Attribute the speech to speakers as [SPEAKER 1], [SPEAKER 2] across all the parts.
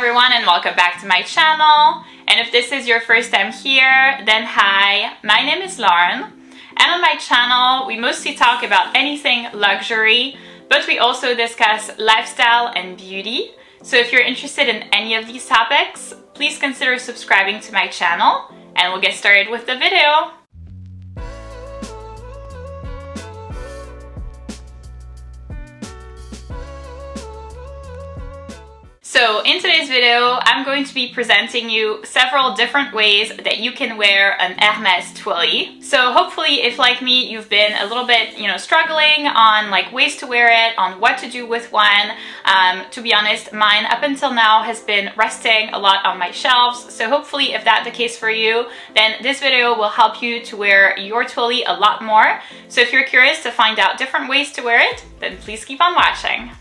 [SPEAKER 1] everyone and welcome back to my channel. And if this is your first time here, then hi, my name is Lauren. And on my channel, we mostly talk about anything luxury, but we also discuss lifestyle and beauty. So if you're interested in any of these topics, please consider subscribing to my channel and we'll get started with the video. So in today's video, I'm going to be presenting you several different ways that you can wear an Hermès Twilly. So hopefully if like me, you've been a little bit, struggling on like ways to wear it, on what to do with one. To be honest, mine up until now has been resting a lot on my shelves. So hopefully if that's the case for you, then this video will help you to wear your Twilly a lot more. So if you're curious to find out different ways to wear it, then please keep on watching.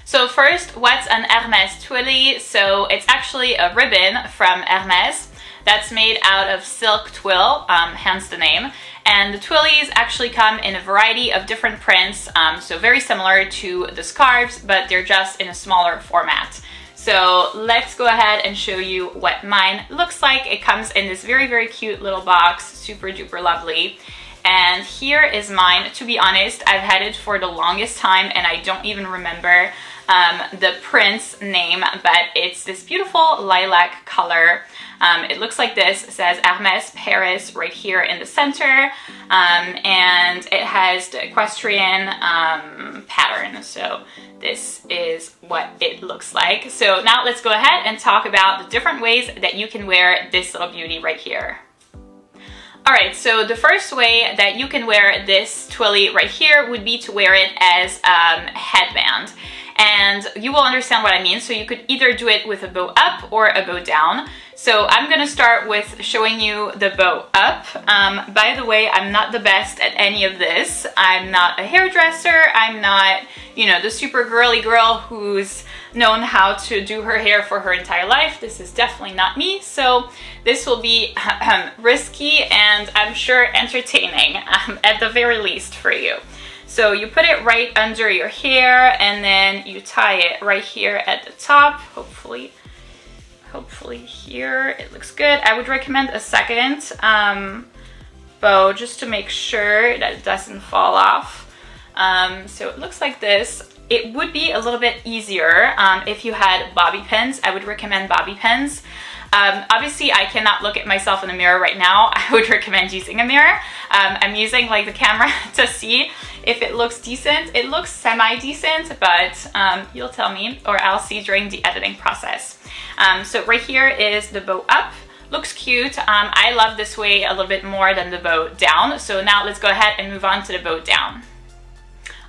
[SPEAKER 1] So first, what's an Hermès Twilly? So it's actually a ribbon from Hermès that's made out of silk twill, hence the name. And the Twillies actually come in a variety of different prints, so very similar to the scarves, but they're just in a smaller format. So let's go ahead and show you what mine looks like. It comes in this very, very cute little box, super duper lovely. And here is mine. To be honest, I've had it for the longest time and I don't even remember the print's name, but it's this beautiful lilac color. It looks like this. It says Hermès Paris right here in the center, and it has the equestrian pattern. So this is what it looks like. So now let's go ahead and talk about the different ways that you can wear this little beauty right here. Alright, so the first way that you can wear this Twilly right here would be to wear it as a headband. And you will understand what I mean. So you could either do it with a bow up or a bow down. So I'm gonna start with showing you the bow up. By the way, I'm not the best at any of this. I'm not a hairdresser. I'm not, the super girly girl who's known how to do her hair for her entire life. This is definitely not me. So this will be risky and I'm sure entertaining at the very least for you. So you put it right under your hair and then you tie it right here at the top. Hopefully here it looks good. I would recommend a second bow just to make sure that it doesn't fall off. So it looks like this. It would be a little bit easier if you had bobby pins. I would recommend bobby pins. Obviously I cannot look at myself in the mirror right now. I would recommend using a mirror. I'm using like the camera to see if it looks decent. It looks semi-decent, but you'll tell me or I'll see during the editing process. So right here is the bow up. Looks cute. I love this way a little bit more than the bow down. So now let's go ahead and move on to the bow down.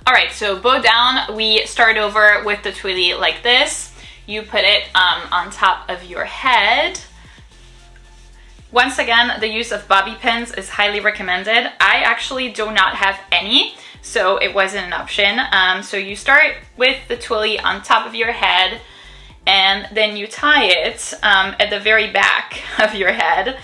[SPEAKER 1] Alright, so bow down, we start over with the Twilly like this. You put it on top of your head. Once again, the use of bobby pins is highly recommended. I actually do not have any, so it wasn't an option. So you start with the Twilly on top of your head, and then you tie it at the very back of your head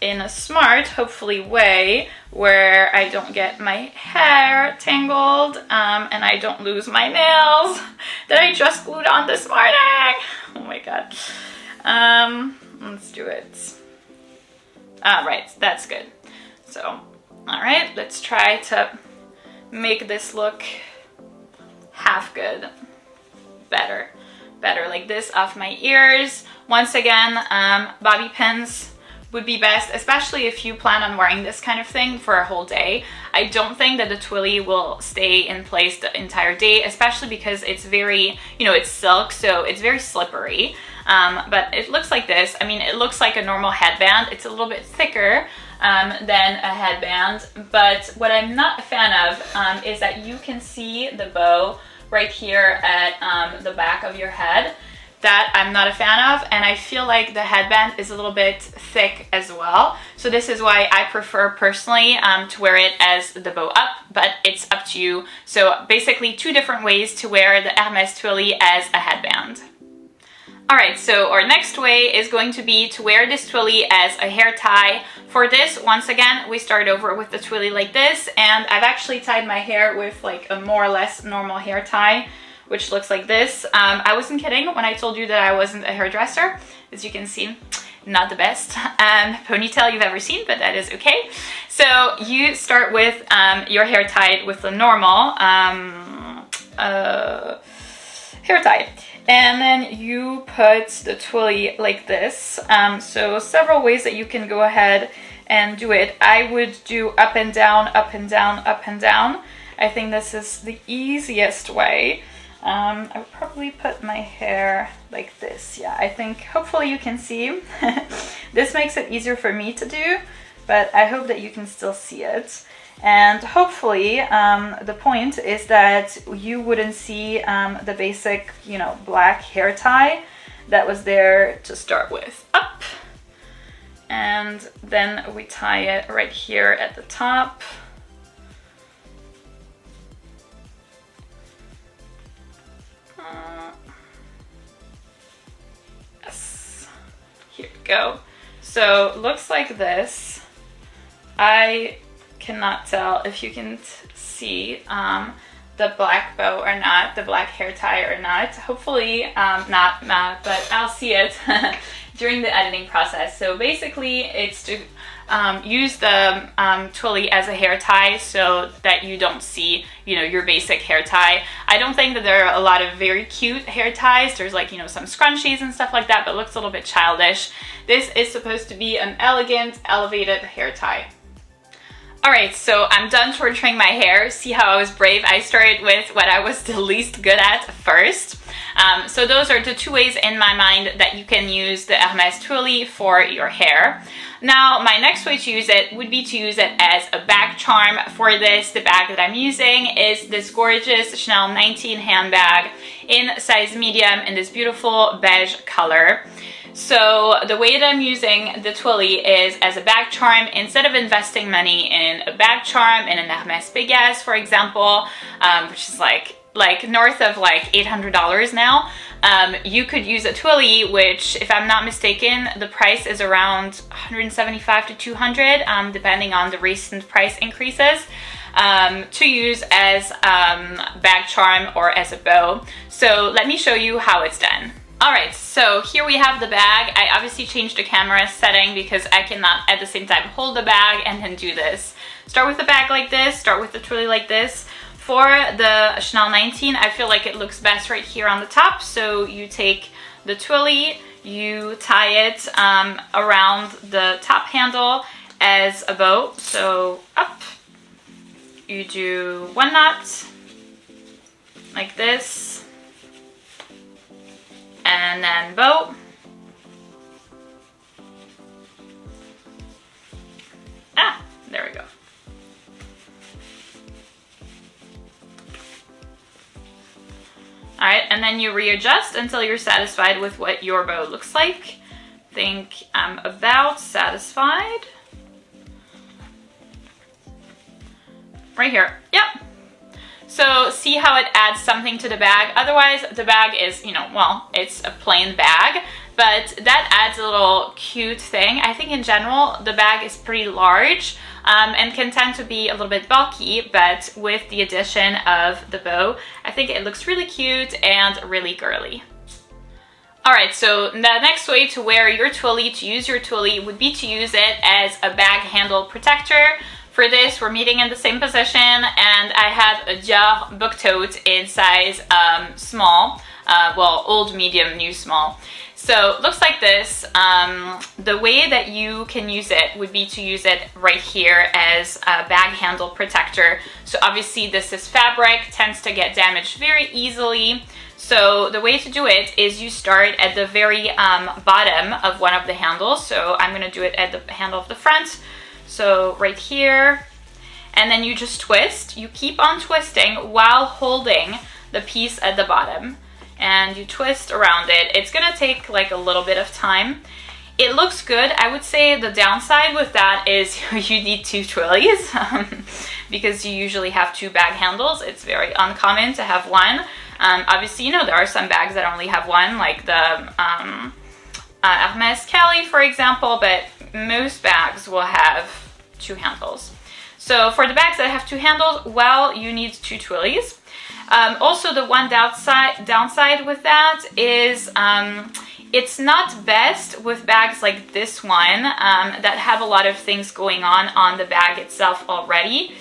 [SPEAKER 1] in a smart, hopefully, way where I don't get my hair tangled and I don't lose my nails that I just glued on this morning. Oh my god. Let's do it. Right, that's good. So, alright, let's try to make this look half good. Better like this off my ears. Once again, bobby pins would be best, especially if you plan on wearing this kind of thing for a whole day. I don't think that the Twilly will stay in place the entire day, especially because it's very, it's silk, so it's very slippery. But it looks like this. I mean, it looks like a normal headband. It's a little bit thicker than a headband, but what I'm not a fan of is that you can see the bow right here at the back of your head. That I'm not a fan of, and I feel like the headband is a little bit thick as well. So this is why I prefer personally to wear it as the bow up, but it's up to you. So basically two different ways to wear the Hermès Twilly as a headband. Alright, so our next way is going to be to wear this Twilly as a hair tie. For this, once again, we start over with the Twilly like this, and I've actually tied my hair with like a more or less normal hair tie which looks like this. I wasn't kidding when I told you that I wasn't a hairdresser. As you can see, not the best ponytail you've ever seen, but that is okay. So you start with your hair tied with the normal hair tie, and then you put the twilly like this. So several ways that you can go ahead and do it. I would do up and down, up and down, up and down. I think this is the easiest way. I would probably put my hair like this. Yeah, I think hopefully you can see. This makes it easier for me to do, but I hope that you can still see it. And hopefully the point is that you wouldn't see the basic, you know, black hair tie that was there to start with. Up, and then we tie it right here at the top. Yes, here we go. So looks like this. I cannot tell if you can see the black bow or not, the black hair tie or not. Hopefully not, but I'll see it during the editing process. So basically it's to use the twilly as a hair tie so that you don't see, you know, your basic hair tie. I don't think that there are a lot of very cute hair ties. There's like, you know, some scrunchies and stuff like that, but it looks a little bit childish. This is supposed to be an elegant, elevated hair tie. Alright, so I'm done torturing my hair. See how I was brave? I started with what I was the least good at first. So those are the two ways in my mind that you can use the Hermès Twilly for your hair. Now, my next way to use it would be to use it as a bag charm. For this, the bag that I'm using is this gorgeous Chanel 19 handbag in size medium in this beautiful beige color. So the way that I'm using the twilly is as a bag charm. Instead of investing money in a bag charm, in an Hermès Pégase, for example, which is like north of like $800 now, you could use a twilly, which, if I'm not mistaken, the price is around $175 to $200, depending on the recent price increases, to use as bag charm or as a bow. So let me show you how it's done. Alright, so here we have the bag. I obviously changed the camera setting because I cannot at the same time hold the bag and then do this. Start with the bag like this, start with the twilly like this. For the Chanel 19, I feel like it looks best right here on the top. So you take the twilly, you tie it around the top handle as a bow. So up, you do one knot like this, and then bow. There we go. Alright, and then you readjust until you're satisfied with what your bow looks like. I think I'm about satisfied. Right here. Yep. So see how it adds something to the bag. Otherwise, the bag is, you know, well, it's a plain bag, but that adds a little cute thing. I think in general, the bag is pretty large and can tend to be a little bit bulky, but with the addition of the bow, I think it looks really cute and really girly. Alright, so the next way to wear your twilly, to use your twilly, would be to use it as a bag handle protector. For this, we're meeting in the same position, and I have a Dior book tote in size small, well, old, medium, new, small. So it looks like this. The way that you can use it would be to use it right here as a bag handle protector. So obviously this is fabric, tends to get damaged very easily. So the way to do it is you start at the very bottom of one of the handles. So I'm going to do it at the handle of the front. So right here, and then you just twist. You keep on twisting while holding the piece at the bottom, and you twist around it. It's gonna take like a little bit of time. It looks good. I would say the downside with that is you need two twillies because you usually have two bag handles. It's very uncommon to have one. Obviously, you know, there are some bags that only have one, like the Hermès Kelly, for example, but most bags will have two handles. So for the bags that have two handles, well, you need two twillies. Also, the one downside with that is it's not best with bags like this one that have a lot of things going on the bag itself already.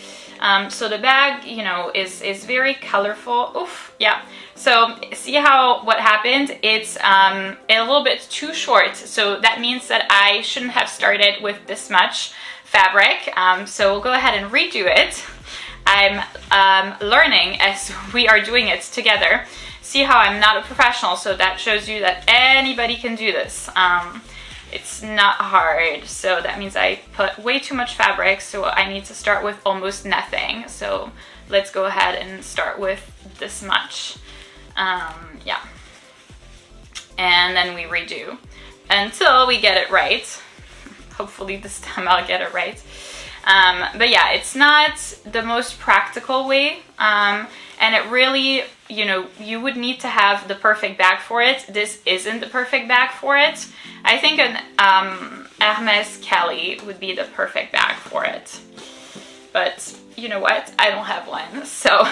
[SPEAKER 1] So the bag, you know, is very colorful. Oof, yeah. So see how what happened? It's a little bit too short. So that means that I shouldn't have started with this much fabric. So we'll go ahead and redo it. I'm learning as we are doing it together. See how I'm not a professional, so that shows you that anybody can do this. It's not hard, so that means I put way too much fabric, so I need to start with almost nothing. So let's go ahead and start with this much. Yeah. And then we redo until we get it right. Hopefully this time I'll get it right. But yeah, it's not the most practical way. And it really, you know, you would need to have the perfect bag for it. This isn't the perfect bag for it. I think an Hermès Twilly would be the perfect bag for it. But you know what? I don't have one. So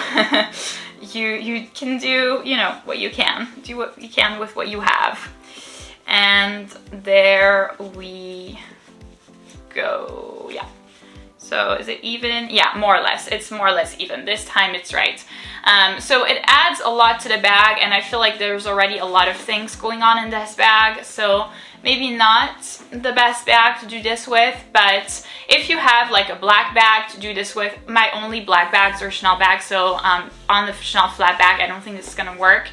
[SPEAKER 1] you can do, you know, what you can. Do what you can with what you have. And there we go. Yeah. So is it even? Yeah, more or less. It's more or less even. This time it's right. So it adds a lot to the bag, and I feel like there's already a lot of things going on in this bag. So maybe not the best bag to do this with, but if you have like a black bag to do this with, my only black bags are Chanel bags. So on the Chanel flat bag, I don't think this is gonna work.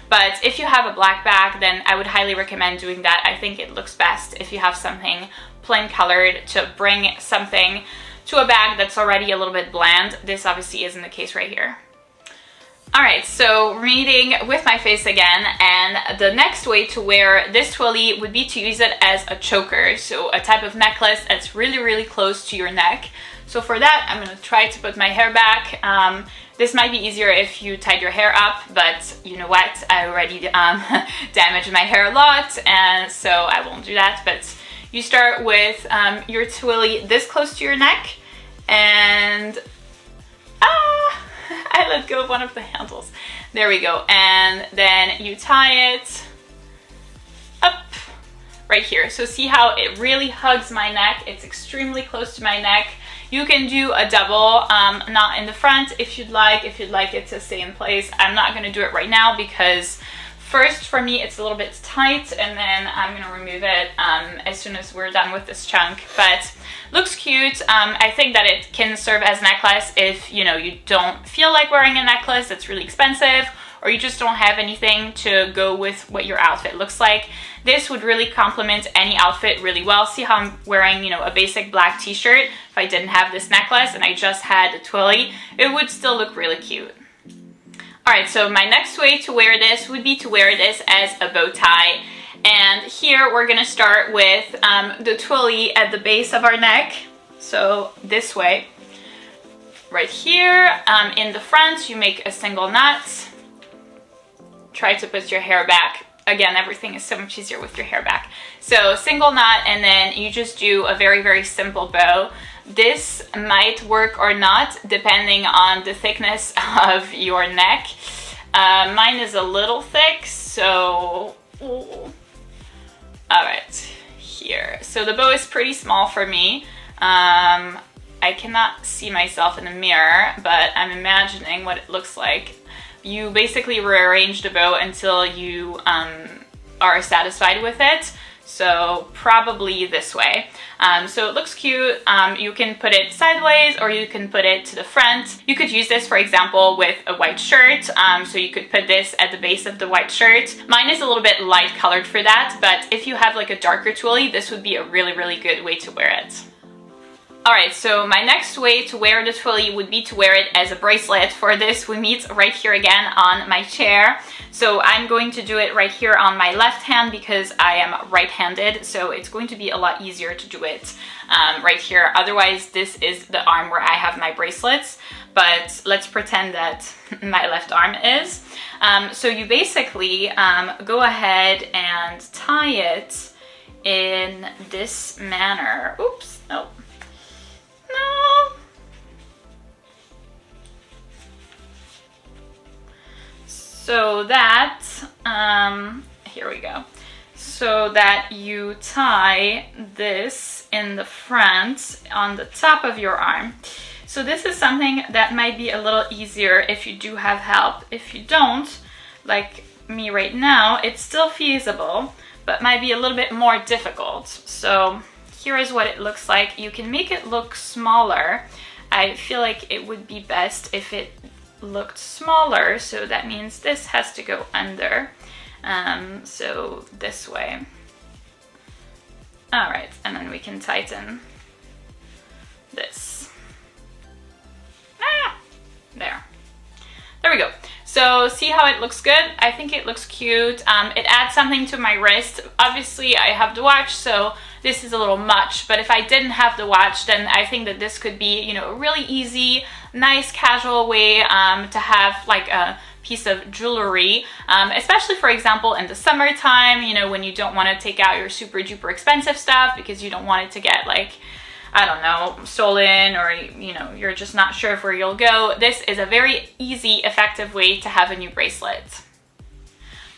[SPEAKER 1] But if you have a black bag, then I would highly recommend doing that. I think it looks best if you have something plain colored to bring something to a bag that's already a little bit bland. This obviously isn't the case right here. Alright, so reading with my face again, and the next way to wear this twilly would be to use it as a choker, so a type of necklace that's really, really close to your neck. So for that, I'm going to try to put my hair back. This might be easier if you tied your hair up, but you know what, I already damaged my hair a lot, and so I won't do that. But you start with your twilly this close to your neck, and I let go of one of the handles. There we go. And then you tie it up right here. So see how it really hugs my neck. It's extremely close to my neck. You can do a double knot in the front if you'd like it to stay in place. I'm not going to do it right now because first, for me, it's a little bit tight, and then I'm going to remove it as soon as we're done with this chunk. But looks cute. I think that it can serve as a necklace if, you know, you don't feel like wearing a necklace that's really expensive, or you just don't have anything to go with what your outfit looks like. This would really complement any outfit really well. See how I'm wearing, you know, a basic black t-shirt. If I didn't have this necklace and I just had the twilly, it would still look really cute. Alright, so my next way to wear this would be to wear this as a bow tie. And here we're going to start with the twilly at the base of our neck. So this way. Right here in the front, you make a single knot. Try to put your hair back. Again, everything is so much easier with your hair back. So single knot, and then you just do a very, very simple bow. This might work or not, depending on the thickness of your neck. Mine is a little thick, so... Alright, here. So the bow is pretty small for me. I cannot see myself in the mirror, but I'm imagining what it looks like. You basically rearrange the bow until you are satisfied with it. So probably this way. So it looks cute. You can put it sideways or you can put it to the front. You could use this, for example, with a white shirt. So you could put this at the base of the white shirt. Mine is a little bit light colored for that, but if you have like a darker twilly, this would be a really, really good way to wear it. Alright, so my next way to wear the twilly would be to wear it as a bracelet. For this, we meet right here again on my chair. So I'm going to do it right here on my left hand because I am right-handed, so it's going to be a lot easier to do it right here. Otherwise, this is the arm where I have my bracelets, but let's pretend that my left arm is. So you basically go ahead and tie it in this manner. Oops, nope. No. so that, here we go, so that you tie this in the front on the top of your arm. So this is something that might be a little easier if you do have help. If you don't, like me right now, it's still feasible, but might be a little bit more difficult. So here is what it looks like. You can make it look smaller. I feel like it would be best if it looked smaller, so that means this has to go under. So this way. All right, and then we can tighten this. There we go. So see how it looks good? I think it looks cute. It adds something to my wrist. Obviously I have the watch, so this is a little much, but if I didn't have the watch, then I think that this could be, you know, a really easy, nice, casual way to have like a piece of jewelry, especially for example in the summertime, you know, when you don't want to take out your super duper expensive stuff because you don't want it to get like, I don't know, stolen, or you know, you're just not sure of where you'll go. This is a very easy, effective way to have a new bracelet.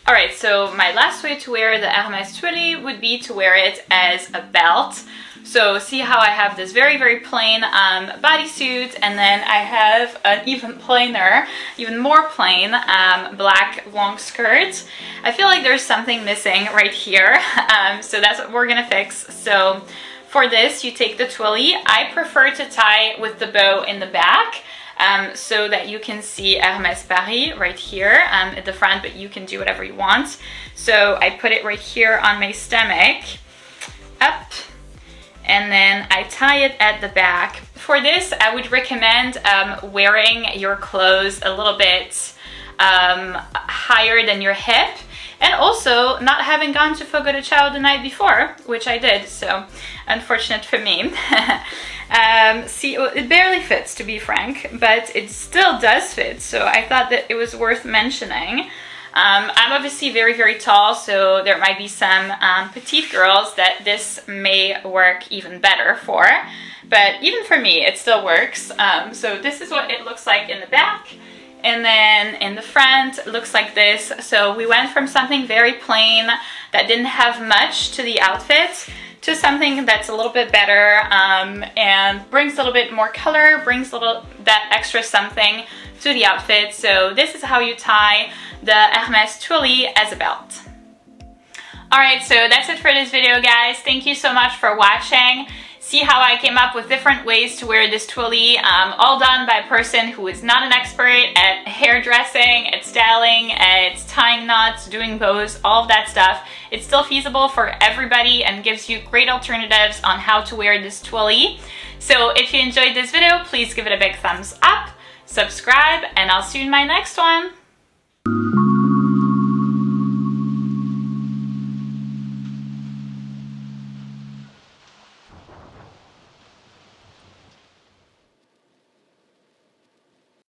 [SPEAKER 1] All right, so my last way to wear the Hermès Twilly would be to wear it as a belt. So see how I have this very, very plain bodysuit, and then I have an even plainer, even more plain black long skirt. I feel like there's something missing right here, so that's what we're gonna fix. So for this, you take the twilly. I prefer to tie with the bow in the back, so that you can see Hermès Paris right here at the front, but you can do whatever you want. So I put it right here on my stomach, up, and then I tie it at the back. For this, I would recommend wearing your clothes a little bit higher than your hip, and also not having gone to Fogo de Chao the night before, which I did, so unfortunate for me. See, it barely fits, to be frank, but it still does fit, so I thought that it was worth mentioning. I'm obviously very, very tall, so there might be some petite girls that this may work even better for, but even for me, it still works. So this is what it looks like in the back. And then in the front, it looks like this. So we went from something very plain that didn't have much to the outfit to something that's a little bit better and brings a little bit more color, brings that extra something to the outfit. So this is how you tie the Hermès Twilly as a belt. Alright, so that's it for this video, guys. Thank you so much for watching. See how I came up with different ways to wear this twilly, all done by a person who is not an expert at hairdressing, at styling, at tying knots, doing bows, all of that stuff. It's still feasible for everybody and gives you great alternatives on how to wear this twilly. So if you enjoyed this video, please give it a big thumbs up, subscribe, and I'll see you in my next one.